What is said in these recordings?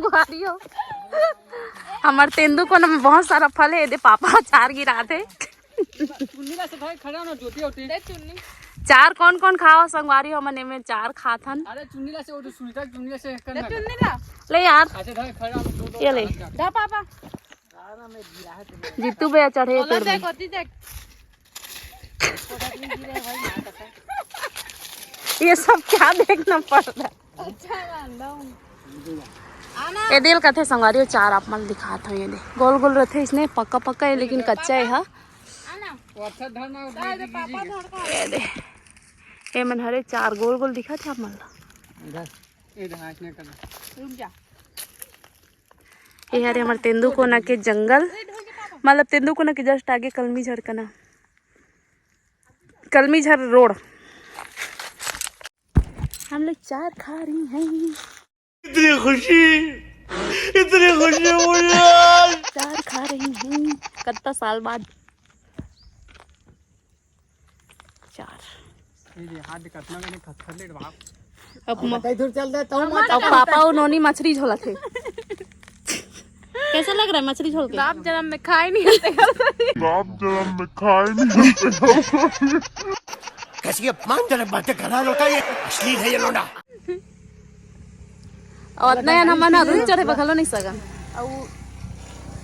संगवारी हो हमारे तेंदु को में बहुत सारा फल है। दे पापा चार गिरा थे। चार कौन कौन खाओ संगवारी हो मने में चार खाथन। अरे चुन्नीला से वो सुनीता चुन्नीला से चुन्नीला ले यार। ये ले जा पापा जीतू भैया चढ़े पेड़ में। ये सब क्या देखना पड़ रहा है। ये दिल का थे संगवारी चार आप मन दिखा था। ये दे गोल गोल रहते इसने पक्का पक्का है लेकिन कच्चा है। हाँ ये दे ये मन हरे चार गोल गोल दिखा थे आप मन। ये हरे हमारे तेंदुकोना के जंगल मतलब तेंदुकोना के जस्ट आगे कलमीझर का ना कलमीझर रोड। हम लोग चार खा रही हैं। इतनी खुशी मुझे चार खा रही हैं कितना साल बाद चार। अब पापा और नोनी मछली झोला थे। कैसा लग रहा है मछली झोल के? बाप जन्म में खाए नहीं कैसी अपमानजनक बातें करना होता है। ये असली है ये लोंडा। और नया ना मना रुक चढ़े बखलो नहीं सका और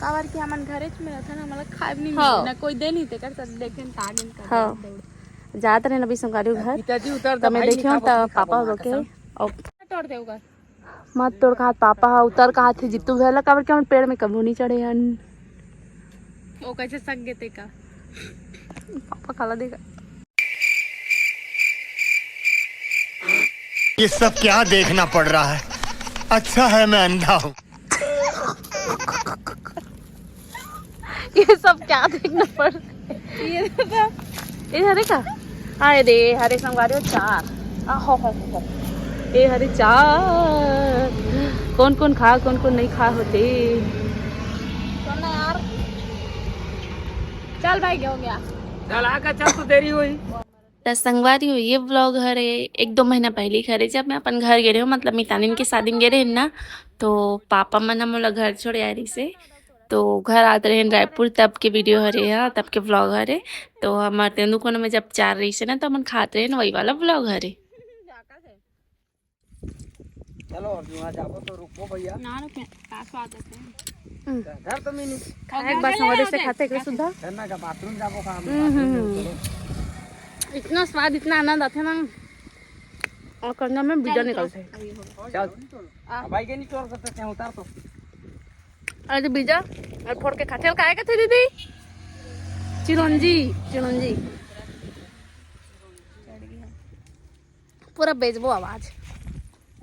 कावर के हमन घरे में रहता ना मतलब खाए नहीं हाँ। ना कोई दे नहीं ते कर देखे तागिन कर। हाँ जात रहे नबी संगारी घर तो मैं देखियो तो पापा रोके और तोड़ दे उगर मत तोड़ का हाथ पापा उतर का हाथ जितू भेला काबर के हम पेड़ में कभी नहीं चढ़े हन। ओ कैसे सक गए ते का पापा खाला देगा। ये सब क्या देखना पड़ रहा है। अच्छा है मैं अंधा हूँ। ये सब क्या देखना पड़ ये हरे का हाँ दे हरे संगवारी चार हो ये हरे चार कौन कौन नहीं खा होते। यार चल भाई हो गया चल तो देरी हुई। तो संगवारी हो ये व्लॉग हरे 1-2 महीना पहले खरे जब मैं अपन घर गए रहे मतलब मितानिन की शादी में गए रहे ना तो पापा मन मोला घर छोड़े आ रही से तो घर आते रहे रायपुर तब के वीडियो हरे है तब के व्लॉग हरे। तो हमारे तेंदुकोना में जब चार रही से ना तो अपन खाते रहे वही वाला व्लॉग हरे। चलो जाबो तो रुको भैया ना रुके पास आ जाते हैं घर तो मिनी एक बार संगवारी से खाते के सुधा करना का बाथरूम जाबो का इतना स्वाद इतना आनंद आते ना और करना में बीजा निकलते। चल भाई के नहीं चोर करते हैं उतार तो अरे बीजा और फोड़ के खाते का थे दीदी चिरंजी पूरा बेचबो आवाज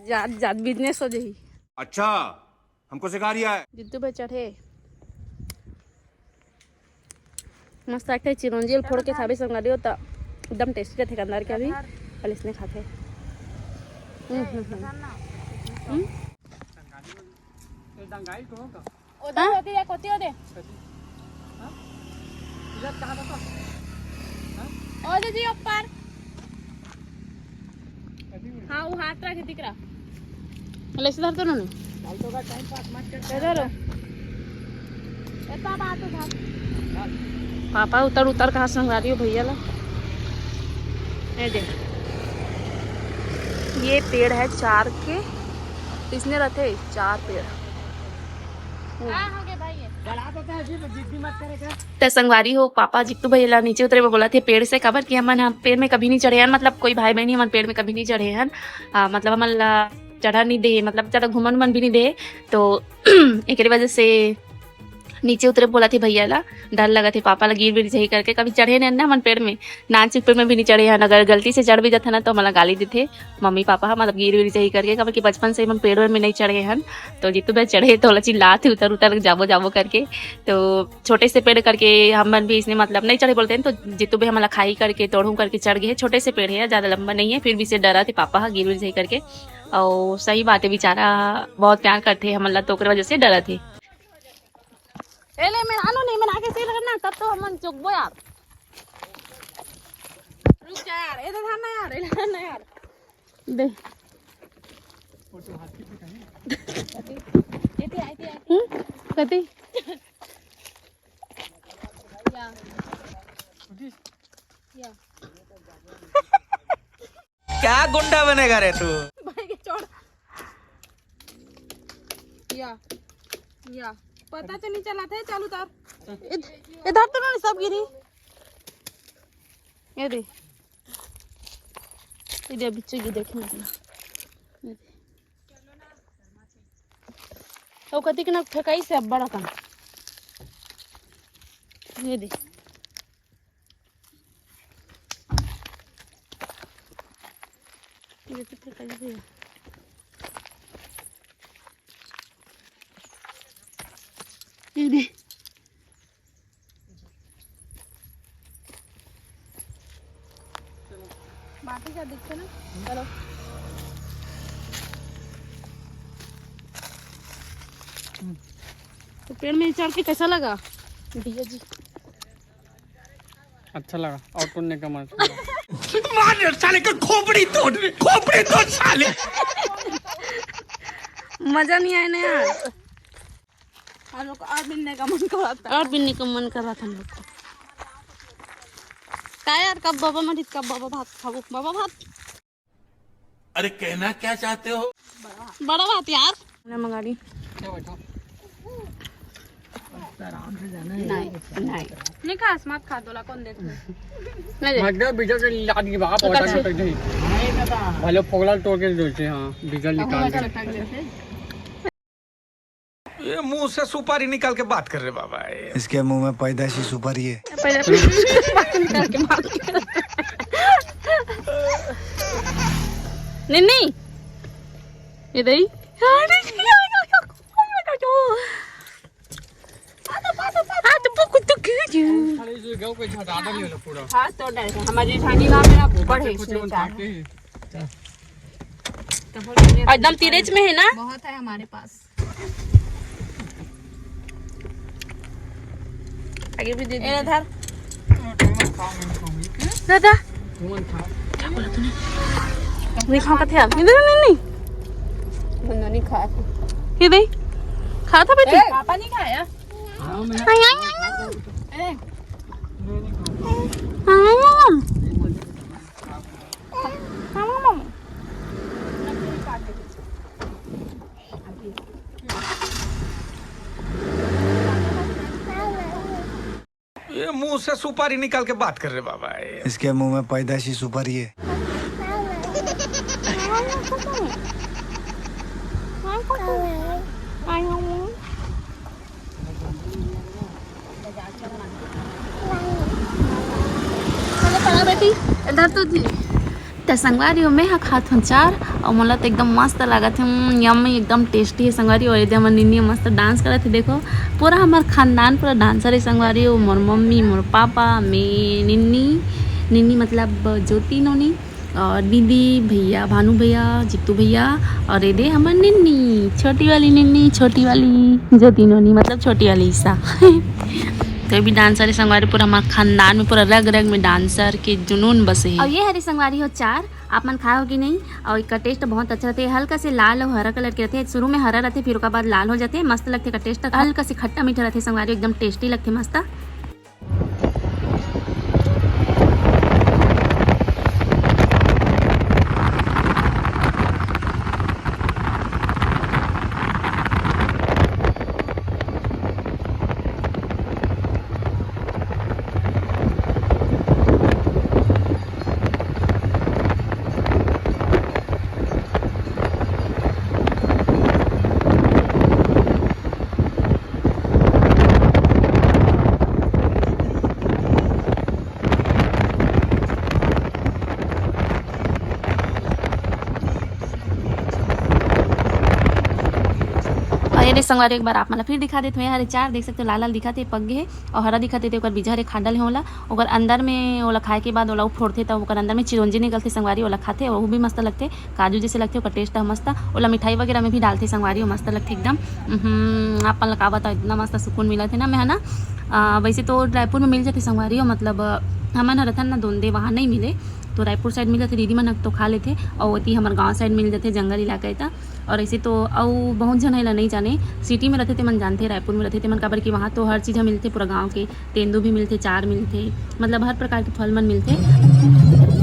जात बिजनेस हो जाही। अच्छा हमको सिखा रिया है। जिद्दू पे चढ़े मस्त लगता है चिरंजी फोड़ के खाबे संगवारी हो तो एकदम टेस्टी रहते अंदर के अभी कल इसने खाते। दंगाई तो होगा उधर होती है कोती होते इधर कहां था ओ दीदी ऊपर हाँ वो हाथ रखे दिख रहा ले इधर तो नहीं फालतू का टाइम पास मत कर। इधर इतना बात था पापा उतर कहाँ संगवारी हो भैया ला ये देख ये पेड़ है चार के इसने रहते चार पेड़। तो संगवारी हो पापा जितू भैया नीचे उतरे वो बोला थे पेड़ से कवर कि हम पेड़ में कभी नहीं चढ़े हैं मतलब कोई भाई बहन हमारे पेड़ में कभी नहीं चढ़े हैं मतलब हमारा चढ़ा नहीं दे मतलब ज़्यादा घुमन भी नहीं दे तो एक वजह से नीचे उतरे बोला थे भैया ला डर लगा थे पापा ला गिर भी सही करके कभी चढ़े नहीं ना मन पेड़ में नानचिक पेड़ में भी नहीं चढ़े हैं। अगर गलती से चढ़ भी जाता ना तो हमारा गाली देते मम्मी पापा मतलब गिर भी सही करके कभी कि बचपन से हम पेड़ में नहीं चढ़े हैं। तो जितू भाई चढ़े तो लची लाते उतर जाबो करके तो छोटे से पेड़ करके हम मन भी इसने मतलब नहीं चढ़े बोलते हैं। तो जितू भाई हमारा खाई करके तोड़ू करके चढ़ गए। छोटे से पेड़ है ज़्यादा लंबा नहीं है फिर भी से डरा थे पापा गिर भी सही करके और सही बात है बेचारा बहुत प्यार करते हमारा तो वजह से डरा थे। एले मैं आनो नहीं मैं आगे से लगना तब तो हम चुकबो यार रुक जा यार इधर थाना यार इधर ना यार दे कति क्या गुंडा बनेगा रे तू? या पता तो नहीं चला था चालू तार इधर तो ना सब गिरी ये दे इधर बिच्चे की देखने तो कति के ना फेकाई से अब बड़ा काम ये दे ये तो फेकाई है ये दे बाकी क्या दिखते ना चलो तो पेड़ में चढ़ के कैसा लगा भैया जी? अच्छा लगा और टूटने का मन मार साले का खोपड़ी तोड़ साले। मजा नहीं आया ना यार हम लोग को और बिनने का मन कर रहा था और बिनने का मन कर रहा था हम लोग को क्या यार कब बाबा मरित कब बाबा भात खाओ बाबा भात अरे कहना क्या चाहते हो? बड़ा भात यार मंगा ली नहीं खा मत खा दोला कौन देते मगर बीजा के लाद के बाहर पहुंचा के नहीं भले फोगला तोड़ के देते हां बीजा निकाल के ये मुंह से सुपारी निकाल के बात कर रहे बाबा। इसके मुंह में पैदाइशी सुपारी है। नहीं ये दही हमारी एकदम तिरेच में है ना बहुत है हमारे पास आगे भी दे दे इधर दादा क्या बोला तूने नहीं खा थे आप नहीं बंदा नहीं खाया था ये दे खा था बेटी पापा नहीं खाया ये मुंह से सुपारी निकाल के बात कर रहे बाबा। इसके मुंह में पैदाइशी सुपारी है। बेटी इधर तो थी तो संगवारी में हा खात हूँ चार और मोला तो एकदम मस्त लगा थे यम्मी एकदम टेस्टी है संगवारी और एकदम निन्नी मस्त डांस करे थे देखो पूरा हमारे खानदान पूरा डांसर है संगवारी मोर मम्मी मोर पापा मैं निन्नी मतलब ज्योति नोनी और दीदी भैया भानु भैया जित्तू भैया और ये दे हमार निन्नी छोटी वाली ज्योति नोनी मतलब छोटी वाली ईसा तो भी डांसर है संगवारी पूरा हमारे खानदान में पूरा रग रग में डांसर के जुनून बसे है। और ये हरी संगवारी हो चार आप मन खाओ कि नहीं और इसका टेस्ट बहुत अच्छा रहता है हल्का से लाल और हरा कलर के रहते हैं शुरू में हरा रहते फिर उसके बाद लाल हो जाते हैं मस्त लगते का टेस्ट हल्का से खट्टा मीठा रहते संगवारी एकदम टेस्टी लगते मस्त। ये संगवारी एक बार आप मतलब फिर दिखा देते हैं हरे चार देख सकते हो लाल लाल दिखाते पग्गे है और हरा दिखाते थे ओकर बीजा हरे खाडल है ओला ओकर अंदर में ओला खाए के बाद ओला फोड़ते तो ओकर अंदर में चिरौंजी निकलते संगवारी ओला खाते और वो भी मस्त लगते काजू जैसे लगते ओकर टेस्ट मस्त ओला मिठाई वगैरह में भी डालते संगवारी मस्त लगते एकदम आप का बताओ इतना मस्त सुकून मिला थे ना मैं है ना वैसे तो रायपुर में मिल जाते संगवारी मतलब हमारे रतन ना दोंदे वहाँ नहीं मिले तो रायपुर साइड मिल जाते दीदी मन तो खा लेते और वती हमारे गाँव साइड मिल जाते जंगल इलाका था। और ऐसे तो और बहुत जन है नहीं जाने सिटी में रहते थे मन जानते रायपुर में रहते थे मन काबर कि वहाँ तो हर चीज़ मिलते पूरा गाँव के तेंदू भी मिलते चार मिलते मतलब हर प्रकार के फल मन मिलते।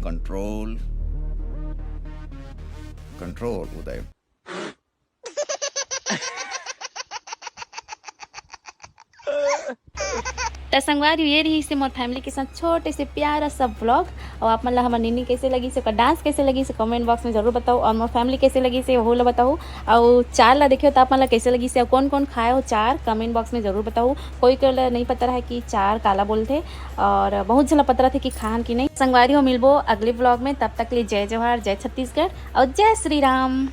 कंट्रोल कंट्रोल उदय। तो संगवारी ये रही से मोर फैमिली के साथ छोटे से प्यारा सा व्लॉग। और आप मतलब हमारी निन्नी कैसे लगी से डांस कैसे लगी से कमेंट बॉक्स में जरूर बताओ और मोर फैमिली कैसे लगी से वो ला बताओ। और चार ला देखियो तो आप मतलब कैसे लगी से और कौन कौन खाए हो चार कमेंट बॉक्स में जरूर बताओ। कोई कोई नहीं पता रहा कि चार काला बोलते और बहुत जला पता रहा थे कि खान की नहीं। संगवारी हो मिलबो अगले व्लॉग में, तब तक लिए जय जवाहर जय छत्तीसगढ़ और जय श्री राम।